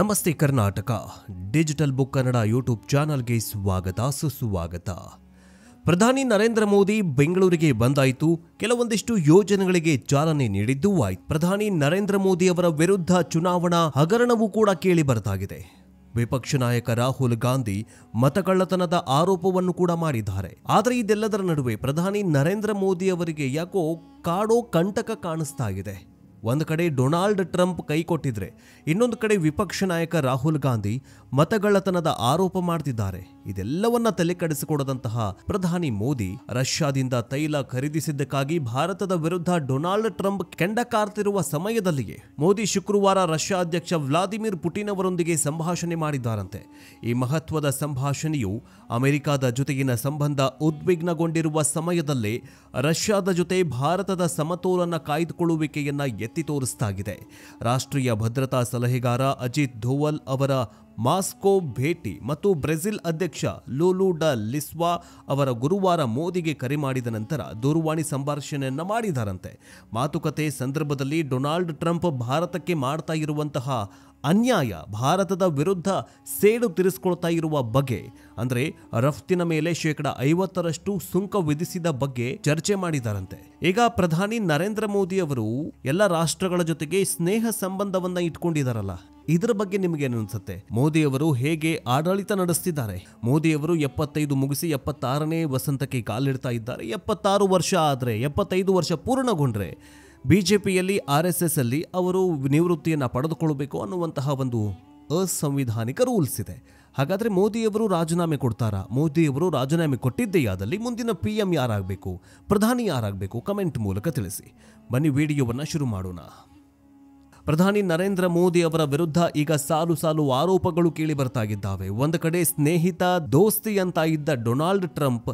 ನಮಸ್ತೆ Karnataka digital book Kannada YouTube ಚಾನಲ್ಗೆ ಸ್ವಾಗತ ಸುಸ್ವಾಗತ. ಪ್ರಧಾನಿ ನರೇಂದ್ರ ಮೋದಿ ಬೆಂಗಳೂರಿಗೆ ಬಂದಾಯಿತು. ಕೆಲವೊಂದಿಷ್ಟು ಯೋಜನೆಗಳಿಗೆ ಚಾಲನೆ ನೀಡಿದ್ದೂ ಆಯಿತು. ಪ್ರಧಾನಿ ನರೇಂದ್ರ ಮೋದಿ ಅವರ ವಿರುದ್ಧ ಚುನಾವಣಾ ಹಗರಣವೂ ಕೂಡ ಕೇಳಿ ಬರ್ತಾಗಿದೆ. ವಿಪಕ್ಷ ನಾಯಕ ರಾಹುಲ್ ಗಾಂಧಿ ಮತಕಳ್ಳತನದ ಆರೋಪವನ್ನು ಕೂಡ ಮಾಡಿದ್ದಾರೆ. ಆದರೆ ಇದೆಲ್ಲದರ ನಡುವೆ ಪ್ರಧಾನಿ ನರೇಂದ್ರ ಮೋದಿ ಅವರಿಗೆ ಯಾಕೋ ಕಾಡೋ ಕಂಟಕ ಕಾಣಿಸ್ತಾ ಇದೆ. ಒಂದು ಕಡೆ ಡೊನಾಲ್ಡ್ ಟ್ರಂಪ್ ಕೈ ಕೊಟ್ಟಿದ್ರೆ, ಇನ್ನೊಂದು ಕಡೆ ವಿಪಕ್ಷ ನಾಯಕ ರಾಹುಲ್ ಗಾಂಧಿ ಮತಗಳ್ಳತನದ ಆರೋಪ ಮಾಡ್ತಿದ್ದಾರೆ. ಇದೆಲ್ಲವನ್ನ ತಲೆ ಕೆಡಿಸಿಕೊಡದಂತಹ ಪ್ರಧಾನಿ ಮೋದಿ ರಷ್ಯಾದಿಂದ ತೈಲ ಖರೀದಿಸಿದ್ದಕ್ಕಾಗಿ ಭಾರತದ ವಿರುದ್ಧ ಡೊನಾಲ್ಡ್ ಟ್ರಂಪ್ ಕೆಂಡ ಕಾರ್ತಿರುವ ಸಮಯದಲ್ಲಿಯೇ ಮೋದಿ ಶುಕ್ರವಾರ ರಷ್ಯಾ ಅಧ್ಯಕ್ಷ ವ್ಲಾದಿಮಿರ್ ಪುಟಿನ್ ಅವರೊಂದಿಗೆ ಸಂಭಾಷಣೆ ಮಾಡಿದ್ದಾರಂತೆ. ಈ ಮಹತ್ವದ ಸಂಭಾಷಣೆಯು ಅಮೆರಿಕದ ಜೊತೆಗಿನ ಸಂಬಂಧ ಉದ್ವಿಗ್ನಗೊಂಡಿರುವ ಸಮಯದಲ್ಲೇ ರಷ್ಯಾದ ಜೊತೆ ಭಾರತದ ಸಮತೋಲನ ಕಾಯ್ದುಕೊಳ್ಳುವಿಕೆಯನ್ನ ಎತ್ತಿ ತೋರಿಸಲಾಗಿದೆ. ರಾಷ್ಟ್ರೀಯ ಭದ್ರತಾ ಸಲಹೆಗಾರ ಅಜಿತ್ ಧೋವಲ್ ಅವರ ಮಾಸ್ಕೋ ಭೇಟಿ ಮತ್ತು ಬ್ರೆಜಿಲ್ ಅಧ್ಯಕ್ಷ ಲೂಲು ಡ ಲಿಸ್ವಾ ಅವರ ಗುರುವಾರ ಮೋದಿಗೆ ಕರೆ ಮಾಡಿದ ನಂತರ ದೂರವಾಣಿ ಸಂಭಾಷಣೆಯನ್ನ ಮಾಡಿದಾರಂತೆ. ಮಾತುಕತೆ ಸಂದರ್ಭದಲ್ಲಿ ಡೊನಾಲ್ಡ್ ಟ್ರಂಪ್ ಭಾರತಕ್ಕೆ ಮಾಡ್ತಾ ಇರುವಂತಹ ಅನ್ಯಾಯ, ಭಾರತದ ವಿರುದ್ಧ ಸೇಡು ತೀರಿಸಿಕೊಳ್ತಾ ಇರುವ ಬಗ್ಗೆ, ಅಂದ್ರೆ ರಫ್ತಿನ ಮೇಲೆ 50% ಸುಂಕ ವಿಧಿಸಿದ ಬಗ್ಗೆ ಚರ್ಚೆ ಮಾಡಿದಾರಂತೆ. ಈಗ ಪ್ರಧಾನಿ ನರೇಂದ್ರ ಮೋದಿ ಅವರು ಎಲ್ಲ ರಾಷ್ಟ್ರಗಳ ಜೊತೆಗೆ ಸ್ನೇಹ ಸಂಬಂಧವನ್ನ ಇಟ್ಕೊಂಡಿದಾರಲ್ಲ, ಇದರ ಬಗ್ಗೆ ನಿಮಗೆ ಏನು ಅನ್ಸುತ್ತೆ? ಮೋದಿ ಅವರು ಹೇಗೆ ಆಡಳಿತ ನಡೆಸ್ತಿದ್ದಾರೆ? ಮೋದಿ ಅವರು 75 ಮುಗಿಸಿ 76ನೇ ವಸಂತಕ್ಕೆ ಕಾಲಿಡ್ತಾ ಇದ್ದಾರೆ. 76 ವರ್ಷ ಆದ್ರೆ, 75 ವರ್ಷ ಪೂರ್ಣಗೊಂಡ್ರೆ ಬಿಜೆಪಿಯಲ್ಲಿ RSS ಅಲ್ಲಿ ಅವರು ನಿವೃತ್ತಿಯನ್ನು ಪಡೆದುಕೊಳ್ಳಬೇಕು ಅನ್ನುವಂತಹ ಒಂದು ಅಸಂವಿಧಾನಿಕ ರೂಲ್ಸ್ ಇದೆ. ಹಾಗಾದ್ರೆ ಮೋದಿಯವರು ರಾಜೀನಾಮೆ ಕೊಡ್ತಾರಾ? ಮೋದಿಯವರು ರಾಜೀನಾಮೆ ಕೊಟ್ಟಿದ್ದೇ ಆದಲ್ಲಿ ಮುಂದಿನ PM ಯಾರಾಗಬೇಕು, ಪ್ರಧಾನಿ ಯಾರಾಗಬೇಕು? ಕಮೆಂಟ್ ಮೂಲಕ ತಿಳಿಸಿ. ಬನ್ನಿ ವಿಡಿಯೋವನ್ನು ಶುರು ಮಾಡೋಣ. ಪ್ರಧಾನಿ ನರೇಂದ್ರ ಮೋದಿ ಅವರ ವಿರುದ್ಧ ಈಗ ಸಾಲು ಸಾಲು ಆರೋಪಗಳು ಕೇಳಿ ಬರ್ತಾಗಿದ್ದಾವೆ. ಒಂದು ಕಡೆ ಸ್ನೇಹಿತ, ದೋಸ್ತಿ ಅಂತ ಇದ್ದ ಡೊನಾಲ್ಡ್ ಟ್ರಂಪ್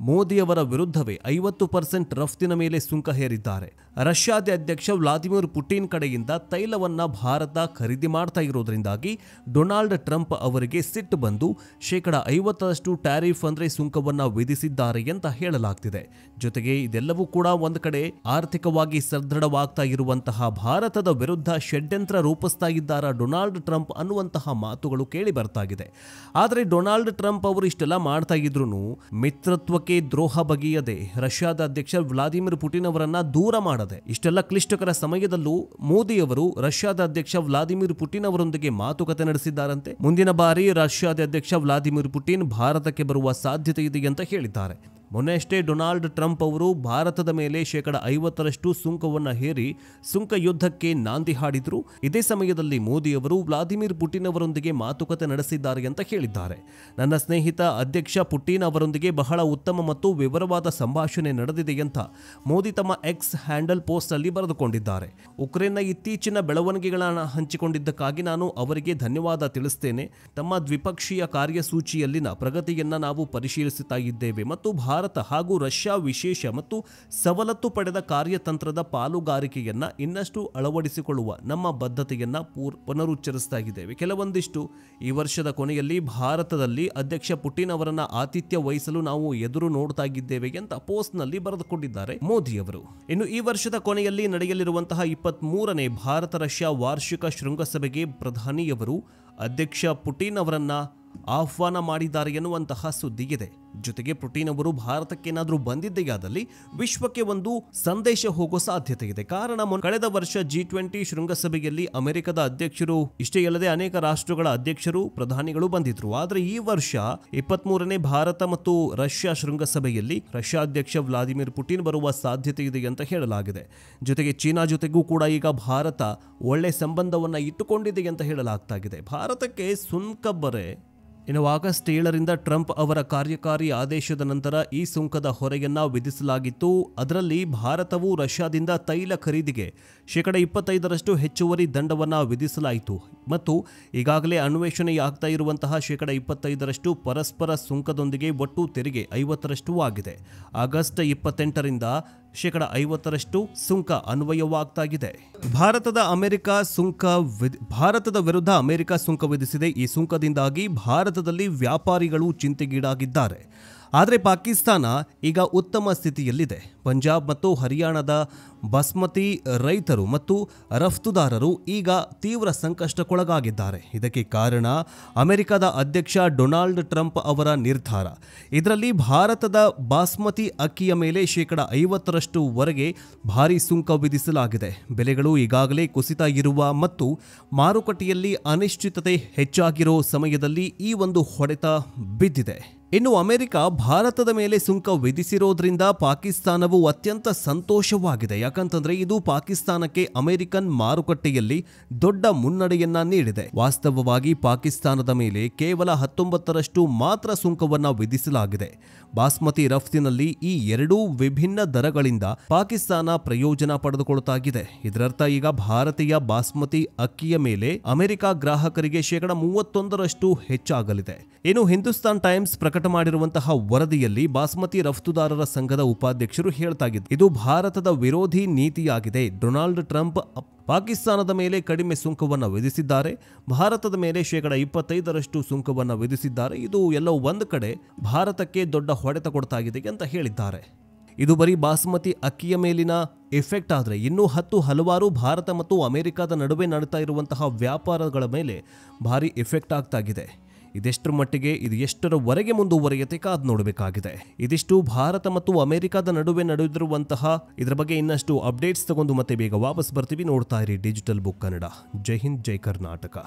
ಮೋದಿಯವರ ವಿರುದ್ಧವೇ 50% ರಫ್ತಿನ ಮೇಲೆ ಸುಂಕ ಹೇರಿದ್ದಾರೆ. ರಷ್ಯಾದ ಅಧ್ಯಕ್ಷ ವ್ಲಾದಿಮಿರ್ ಪುಟಿನ್ ಕಡೆಯಿಂದ ತೈಲವನ್ನ ಭಾರತ ಖರೀದಿ ಮಾಡ್ತಾ ಇರೋದ್ರಿಂದಾಗಿ ಡೊನಾಲ್ಡ್ ಟ್ರಂಪ್ ಅವರಿಗೆ ಸಿಟ್ಟು ಬಂದು 50% ಟ್ಯಾರಿಫ್ ಅಂದ್ರೆ ಸುಂಕವನ್ನ ವಿಧಿಸಿದ್ದಾರೆ ಅಂತ ಹೇಳಲಾಗ್ತಿದೆ. ಜೊತೆಗೆ ಇದೆಲ್ಲವೂ ಕೂಡ ಒಂದು ಕಡೆ ಆರ್ಥಿಕವಾಗಿ ಸದೃಢವಾಗ್ತಾ ಇರುವಂತಹ ಭಾರತದ ವಿರುದ್ಧ ಷಡ್ಯಂತ್ರ ರೂಪಿಸ್ತಾ ಇದ್ದಾರ ಡೊನಾಲ್ಡ್ ಟ್ರಂಪ್ ಅನ್ನುವಂತಹ ಮಾತುಗಳು ಕೇಳಿ ಬರ್ತಾಗಿದೆ. ಆದರೆ ಡೊನಾಲ್ಡ್ ಟ್ರಂಪ್ ಅವರು ಇಷ್ಟೆಲ್ಲ ಮಾಡ್ತಾ ಇದ್ರು ಮಿತ್ರತ್ವಕ್ಕೆ ದ್ರೋಹ ಬಗೆಯದೆ ರಷ್ಯಾದ ಅಧ್ಯಕ್ಷ ವ್ಲಾದಿಮಿರ್ ಪುಟಿನ್ ಅವರನ್ನ ದೂರ ಮಾಡದೆ ಇಷ್ಟೆಲ್ಲ ಕ್ಲಿಷ್ಟಕರ ಸಮಯದಲ್ಲೂ ಮೋದಿ ಅವರು ರಷ್ಯಾದ ಅಧ್ಯಕ್ಷ ವ್ಲಾದಿಮಿರ್ ಪುಟಿನ್ ಅವರೊಂದಿಗೆ ಮಾತುಕತೆ ನಡೆಸಿದ್ದಾರಂತೆ. ಮುಂದಿನ ಬಾರಿ ರಷ್ಯಾದ ಅಧ್ಯಕ್ಷ ವ್ಲಾದಿಮಿರ್ ಪುಟಿನ್ ಭಾರತಕ್ಕೆ ಬರುವ ಸಾಧ್ಯತೆ ಇದೆ ಅಂತ ಹೇಳಿದ್ದಾರೆ. ಮೊನ್ನೆ ಅಷ್ಟೇ ಡೊನಾಲ್ಡ್ ಟ್ರಂಪ್ ಅವರು ಭಾರತದ ಮೇಲೆ 50% ಸುಂಕವನ್ನ ಹೇರಿ ಸುಂಕ ಯುದ್ಧಕ್ಕೆ ನಾಂದಿ ಹಾಡಿದ್ರು. ಇದೇ ಸಮಯದಲ್ಲಿ ಮೋದಿ ಅವರು ವ್ಲಾದಿಮಿರ್ ಪುಟಿನ್ ಅವರೊಂದಿಗೆ ಮಾತುಕತೆ ನಡೆಸಿದ್ದಾರೆ ಅಂತ ಹೇಳಿದ್ದಾರೆ. ನನ್ನ ಸ್ನೇಹಿತ ಅಧ್ಯಕ್ಷ ಪುಟಿನ್ ಅವರೊಂದಿಗೆ ಬಹಳ ಉತ್ತಮ ಮತ್ತು ವಿವರವಾದ ಸಂಭಾಷಣೆ ನಡೆದಿದೆ ಅಂತ ಮೋದಿ ತಮ್ಮ ಎಕ್ಸ್ ಹ್ಯಾಂಡಲ್ ಪೋಸ್ಟ್ ಅಲ್ಲಿ ಬರೆದುಕೊಂಡಿದ್ದಾರೆ. ಉಕ್ರೇನ್ನ ಇತ್ತೀಚಿನ ಬೆಳವಣಿಗೆಗಳನ್ನು ಹಂಚಿಕೊಂಡಿದ್ದಕ್ಕಾಗಿ ನಾನು ಅವರಿಗೆ ಧನ್ಯವಾದ ತಿಳಿಸ್ತೇನೆ. ತಮ್ಮ ದ್ವಿಪಕ್ಷೀಯ ಕಾರ್ಯಸೂಚಿಯಲ್ಲಿನ ಪ್ರಗತಿಯನ್ನ ನಾವು ಪರಿಶೀಲಿಸುತ್ತಾ ಇದ್ದೇವೆ ಮತ್ತು ಭಾರತ ಹಾಗೂ ರಷ್ಯಾ ವಿಶೇಷ ಮತ್ತು ಸವಲತ್ತು ಪಡೆದ ಕಾರ್ಯತಂತ್ರದ ಪಾಲುಗಾರಿಕೆಯನ್ನ ಇನ್ನಷ್ಟು ಅಳವಡಿಸಿಕೊಳ್ಳುವ ನಮ್ಮ ಬದ್ಧತೆಯನ್ನ ಪುನರುಚ್ಚರಿಸ್ತಾ ಇದ್ದೇವೆ. ಕೆಲವೊಂದಿಷ್ಟು ಈ ವರ್ಷದ ಕೊನೆಯಲ್ಲಿ ಭಾರತದಲ್ಲಿ ಅಧ್ಯಕ್ಷ ಪುಟಿನ್ ಅವರನ್ನ ಆತಿಥ್ಯ ವಹಿಸಲು ನಾವು ಎದುರು ನೋಡ್ತಾ ಇದ್ದೇವೆ ಅಂತ ಪೋಸ್ಟ್ ನಲ್ಲಿ ಬರೆದುಕೊಂಡಿದ್ದಾರೆ ಮೋದಿ ಅವರು. ಇನ್ನು ಈ ವರ್ಷದ ಕೊನೆಯಲ್ಲಿ ನಡೆಯಲಿರುವಂತಹ 23ನೇ ಭಾರತ ರಷ್ಯಾ ವಾರ್ಷಿಕ ಶೃಂಗಸಭೆಗೆ ಪ್ರಧಾನಿಯವರು ಅಧ್ಯಕ್ಷ ಪುಟಿನ್ ಅವರನ್ನ ಆಹ್ವಾನ ಮಾಡಿದ್ದಾರೆ ಎನ್ನುವಂತಹ ಸುದ್ದಿ ಇದೆ. ಜೊತೆಗೆ ಪುಟಿನ್ ಅವರು ಭಾರತಕ್ಕೆ ಏನಾದರೂ ಬಂದಿದ್ದೆಯಾದಲ್ಲಿ ವಿಶ್ವಕ್ಕೆ ಒಂದು ಸಂದೇಶ ಹೋಗೋ ಸಾಧ್ಯತೆ ಇದೆ. ಕಾರಣ ಕಳೆದ ವರ್ಷ G20 ಶೃಂಗಸಭೆಯಲ್ಲಿ ಅಮೆರಿಕದ ಅಧ್ಯಕ್ಷರು ಇಷ್ಟೇ ಅಲ್ಲದೆ ಅನೇಕ ರಾಷ್ಟ್ರಗಳ ಅಧ್ಯಕ್ಷರು, ಪ್ರಧಾನಿಗಳು ಬಂದಿದ್ರು. ಆದರೆ ಈ ವರ್ಷ 23ನೇ ಭಾರತ ಮತ್ತು ರಷ್ಯಾ ಶೃಂಗಸಭೆಯಲ್ಲಿ ರಷ್ಯಾ ಅಧ್ಯಕ್ಷ ವ್ಲಾದಿಮಿರ್ ಪುಟಿನ್ ಬರುವ ಸಾಧ್ಯತೆ ಇದೆ ಅಂತ ಹೇಳಲಾಗಿದೆ. ಜೊತೆಗೆ ಚೀನಾ ಜೊತೆಗೂ ಕೂಡ ಈಗ ಭಾರತ ಒಳ್ಳೆ ಸಂಬಂಧವನ್ನ ಇಟ್ಟುಕೊಂಡಿದೆ ಅಂತ ಹೇಳಲಾಗ್ತಾ ಇದೆ. ಭಾರತಕ್ಕೆ ಸುಂಕ ಬರೆ ಇನ್ನು ಆಗಸ್ಟ್ 7ರಿಂದ ಟ್ರಂಪ್ ಅವರ ಕಾರ್ಯಕಾರಿ ಆದೇಶದ ನಂತರ ಈ ಸುಂಕದ ಹೊರೆಯನ್ನ ವಿಧಿಸಲಾಗಿತ್ತು. ಅದರಲ್ಲಿ ಭಾರತವು ರಷ್ಯಾದಿಂದ ತೈಲ ಖರೀದಿಗೆ 25% ಹೆಚ್ಚುವರಿ ದಂಡವನ್ನ ವಿಧಿಸಲಾಯಿತು ಮತ್ತು ಈಗಾಗಲೇ ಅನ್ವೇಷಣೆಯಾಗ್ತಾ ಇರುವಂತಹ 25% ಪರಸ್ಪರ ಸುಂಕದೊಂದಿಗೆ ಒಟ್ಟು ತೆರಿಗೆ 50% ಆಗಿದೆ. ಆಗಸ್ಟ್ 28ರಿಂದ 50% ಸುಂಕ ಅನ್ವಯವಾಗ್ತಾ ಇದೆ. ಭಾರತದ ವಿರುದ್ಧ ಅಮೆರಿಕ ಸುಂಕ ವಿಧಿಸಿದೆ. ಈ ಸುಂಕದಿಂದಾಗಿ ಭಾರತದಲ್ಲಿ ವ್ಯಾಪಾರಿಗಳು ಚಿಂತೆಗೀಡಾಗಿದ್ದಾರೆ. ಆದರೆ ಪಾಕಿಸ್ತಾನ ಈಗ ಉತ್ತಮ ಸ್ಥಿತಿಯಲ್ಲಿದೆ. ಪಂಜಾಬ್ ಮತ್ತು ಹರಿಯಾಣದ ಬಾಸ್ಮತಿ ರೈತರು ಮತ್ತು ರಫ್ತುದಾರರು ಈಗ ತೀವ್ರ ಸಂಕಷ್ಟಕ್ಕೊಳಗಾಗಿದ್ದಾರೆ. ಇದಕ್ಕೆ ಕಾರಣ ಅಮೆರಿಕದ ಅಧ್ಯಕ್ಷ ಡೊನಾಲ್ಡ್ ಟ್ರಂಪ್ ಅವರ ನಿರ್ಧಾರ. ಇದರಲ್ಲಿ ಭಾರತದ ಬಾಸ್ಮತಿ ಅಕ್ಕಿಯ ಮೇಲೆ 50%ವರೆಗೆ ಭಾರಿ ಸುಂಕ ವಿಧಿಸಲಾಗಿದೆ. ಬೆಲೆಗಳು ಈಗಾಗಲೇ ಕುಸಿತ ಇರುವ ಮತ್ತು ಮಾರುಕಟ್ಟೆಯಲ್ಲಿ ಅನಿಶ್ಚಿತತೆ ಹೆಚ್ಚಾಗಿರೋ ಸಮಯದಲ್ಲಿ ಈ ಒಂದು ಹೊಡೆತ ಬಿದ್ದಿದೆ. ಇನ್ನು ಅಮೆರಿಕ ಭಾರತದ ಮೇಲೆ ಸುಂಕ ವಿಧಿಸಿರೋದ್ರಿಂದ ಪಾಕಿಸ್ತಾನವು ಅತ್ಯಂತ ಸಂತೋಷವಾಗಿದೆ. ಯಾಕಂತಂದ್ರೆ ಇದು ಪಾಕಿಸ್ತಾನಕ್ಕೆ ಅಮೆರಿಕನ್ ಮಾರುಕಟ್ಟೆಯಲ್ಲಿ ದೊಡ್ಡ ಮುನ್ನಡೆಯನ್ನ ನೀಡಿದೆ. ವಾಸ್ತವವಾಗಿ ಪಾಕಿಸ್ತಾನದ ಮೇಲೆ ಕೇವಲ 19% ಮಾತ್ರ ಸುಂಕವನ್ನ ವಿಧಿಸಲಾಗಿದೆ. ಬಾಸ್ಮತಿ ರಫ್ತಿನಲ್ಲಿ ಈ ಎರಡೂ ವಿಭಿನ್ನ ದರಗಳಿಂದ ಪಾಕಿಸ್ತಾನ ಪ್ರಯೋಜನ ಪಡೆದುಕೊಳ್ಳುತ್ತಾಗಿದೆ. ಇದರರ್ಥ ಈಗ ಭಾರತೀಯ ಬಾಸ್ಮತಿ ಅಕ್ಕಿಯ ಮೇಲೆ ಅಮೆರಿಕ ಗ್ರಾಹಕರಿಗೆ 31% ಹೆಚ್ಚಾಗಲಿದೆ. ಇನ್ನು ಹಿಂದೂಸ್ತಾನ್ ಟೈಮ್ಸ್ ಪ್ರಕಟ ಮಾಡಿರುವಂತಹ ವರದಿಯಲ್ಲಿ ಬಾಸ್ಮತಿ ರಫ್ತುದಾರರ ಸಂಘದ ಉಪಾಧ್ಯಕ್ಷರು ಹೇಳ್ತಾಗಿದ್ದು, ಇದು ಭಾರತದ ವಿರೋಧಿ ನೀತಿಯಾಗಿದೆ. ಡೊನಾಲ್ಡ್ ಟ್ರಂಪ್ ಪಾಕಿಸ್ತಾನದ ಮೇಲೆ ಕಡಿಮೆ ಸುಂಕವನ್ನು ವಿಧಿಸಿದ್ದಾರೆ, ಭಾರತದ ಮೇಲೆ 25% ಸುಂಕವನ್ನು ವಿಧಿಸಿದ್ದಾರೆ. ಇದು ಎಲ್ಲೋ ಒಂದು ಕಡೆ ಭಾರತಕ್ಕೆ ದೊಡ್ಡ ಹೊಡೆತ ಕೊಡ್ತಾಗಿದೆ ಅಂತ ಹೇಳಿದ್ದಾರೆ. ಇದು ಬರೀ ಬಾಸ್ಮತಿ ಅಕ್ಕಿಯ ಮೇಲಿನ ಎಫೆಕ್ಟ್ ಆದರೆ ಇನ್ನೂ ಹಲವಾರು ಭಾರತ ಮತ್ತು ಅಮೆರಿಕದ ನಡುವೆ ನಡೀತಾ ಇರುವಂತಹ ವ್ಯಾಪಾರಗಳ ಮೇಲೆ ಭಾರಿ ಎಫೆಕ್ಟ್ ಆಗ್ತಾಗಿದೆ. ಇದೆಷ್ಟರ ಮಟ್ಟಿಗೆ, ಇದು ಎಷ್ಟರವರೆಗೆ ಮುಂದುವರಿಯುತ್ತೆ ಕಾದು ನೋಡಬೇಕಾಗಿದೆ. ಇದಿಷ್ಟು ಭಾರತ ಮತ್ತು ಅಮೆರಿಕದ ನಡುವೆ ನಡೆದಿರುವಂತಹ ಇದರ ಬಗ್ಗೆ ಇನ್ನಷ್ಟು ಅಪ್ಡೇಟ್ಸ್ ತಗೊಂಡು ಮತ್ತೆ ಬೇಗ ವಾಪಸ್ ಬರ್ತೀವಿ. ನೋಡ್ತಾ ಇರಿ ಡಿಜಿಟಲ್ ಬುಕ್ ಕನ್ನಡ. ಜೈ ಹಿಂದ್, ಜೈ ಕರ್ನಾಟಕ.